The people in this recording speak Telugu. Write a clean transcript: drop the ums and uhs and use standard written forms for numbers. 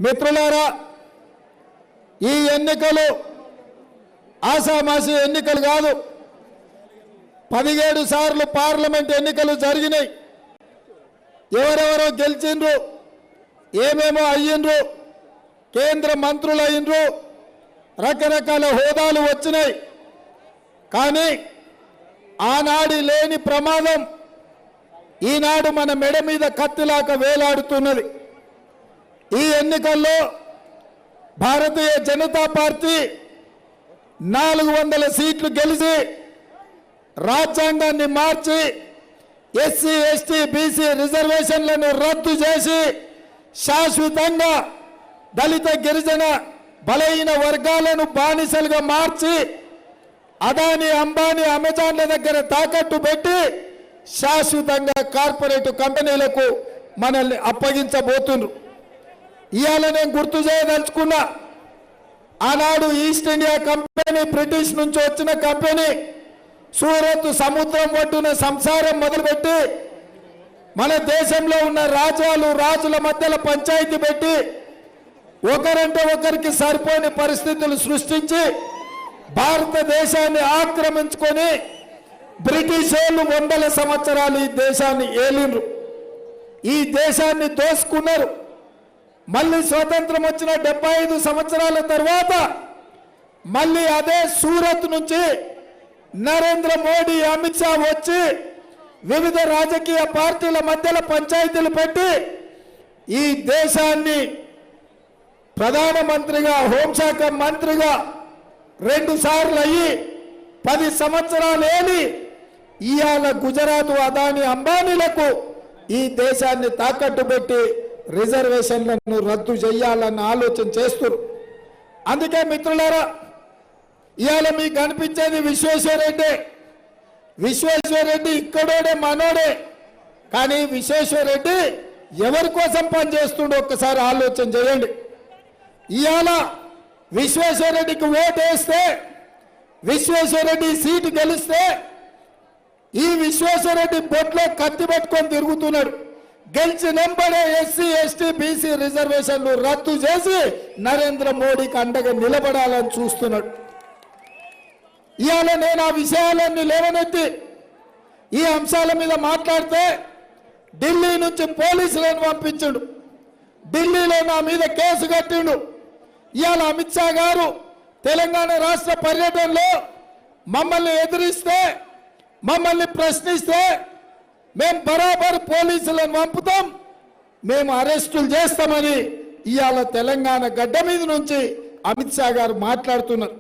మిత్రులారా, ఈ ఎన్నికలు ఆసామాసి ఎన్నికలు కాదు. 17 సార్లు పార్లమెంట్ ఎన్నికలు జరిగినాయి. ఎవరెవరో గెలిచిండ్రు, ఏమేమో అయ్యిండ్రు, కేంద్ర మంత్రులు అయ్యిండ్రు, రకరకాల హోదాలు వచ్చినాయి. కానీ ఆనాడి లేని ప్రమాదం ఈనాడు మన మెడ మీద కత్తిలాక వేలాడుతున్నది. ఈ ఎన్నికల్లో భారతీయ జనతా పార్టీ 400 సీట్లు గెలిచి రాజ్యాంగాన్ని మార్చి ఎస్సీ ఎస్టీ బీసీ రిజర్వేషన్లను రద్దు చేసి శాశ్వతంగా దళిత గిరిజన బలహీన వర్గాలను బానిసలుగా మార్చి అదాని అంబానీ అమెజాన్ల దగ్గర తాకట్టు పెట్టి శాశ్వతంగా కార్పొరేట్ కంపెనీలకు మనల్ని అప్పగించబోతున్నారు. ఇవాళ నేను గుర్తు చేయదలుచుకున్నా, ఆనాడు ఈస్ట్ ఇండియా కంపెనీ బ్రిటిష్ నుంచి వచ్చిన కంపెనీ సూరత్ సముద్రం ఒడ్డున సంసారం మొదలుపెట్టి మన దేశంలో ఉన్న రాజుల మధ్యలో పంచాయతీ పెట్టి ఒకరంటే ఒకరికి సరిపోని పరిస్థితులు సృష్టించి భారతదేశాన్ని ఆక్రమించుకొని బ్రిటిష్ వాళ్ళు 100 సంవత్సరాలు ఈ దేశాన్ని ఏలిండ్రు, ఈ దేశాన్ని దోసుకున్నారు. మళ్ళీ స్వతంత్రం వచ్చిన 75 సంవత్సరాల తర్వాత మళ్ళీ అదే సూరత్ నుంచి నరేంద్ర మోడీ అమిత్ షా వచ్చి వివిధ రాజకీయ పార్టీల మధ్యలో పంచాయతీలు పెట్టి ఈ దేశాన్ని ప్రధానమంత్రిగా హోంశాఖ మంత్రిగా 2 సార్లు అయ్యి 10 సంవత్సరాలు ఏలి ఇవాళ గుజరాత్ అదాని అంబానీలకు ఈ దేశాన్ని తాకట్టు పెట్టి రిజర్వేషన్లను రద్దు చేయాలన్న ఆలోచన చేస్తున్నారు. అందుకే మిత్రులారా, ఇవాళ మీకు కనిపించేది విశ్వేశ్వరరెడ్డి ఇక్కడోడే మనోడే. కానీ విశ్వేశ్వరరెడ్డి ఎవరి కోసం పనిచేస్తుండో ఒక్కసారి ఆలోచన చేయండి. ఇవాళ విశ్వేశ్వరరెడ్డికి ఓటు వేస్తే విశ్వేశ్వరరెడ్డి సీటు గెలిస్తే ఈ విశ్వేశ్వరరెడ్డి బొట్లో కత్తి పట్టుకొని తిరుగుతున్నాడు. గెలిచినంబడే ఎస్సీ ఎస్టీ బీసీ రిజర్వేషన్లు రద్దు చేసి నరేంద్ర మోడీకి అండగా నిలబడాలని చూస్తున్నాడు. ఇవాళ నేను ఆ విషయాలన్నీ లేవనెత్తి ఈ అంశాల మీద మాట్లాడితే ఢిల్లీ నుంచి పోలీసులను పంపించాడు, ఢిల్లీలో నా మీద కేసు కట్టిండు. ఇవాళ అమిత్ షా గారు తెలంగాణ రాష్ట్ర పర్యటనలో మమ్మల్ని ఎదిరిస్తే, మమ్మల్ని ప్రశ్నిస్తే మేము బరాబర్ పోలీసులను పంపుతాం, మేము అరెస్టులు చేస్తామని ఇవాళ తెలంగాణ గడ్డ మీద నుంచి అమిత్ షా గారు మాట్లాడుతున్నారు.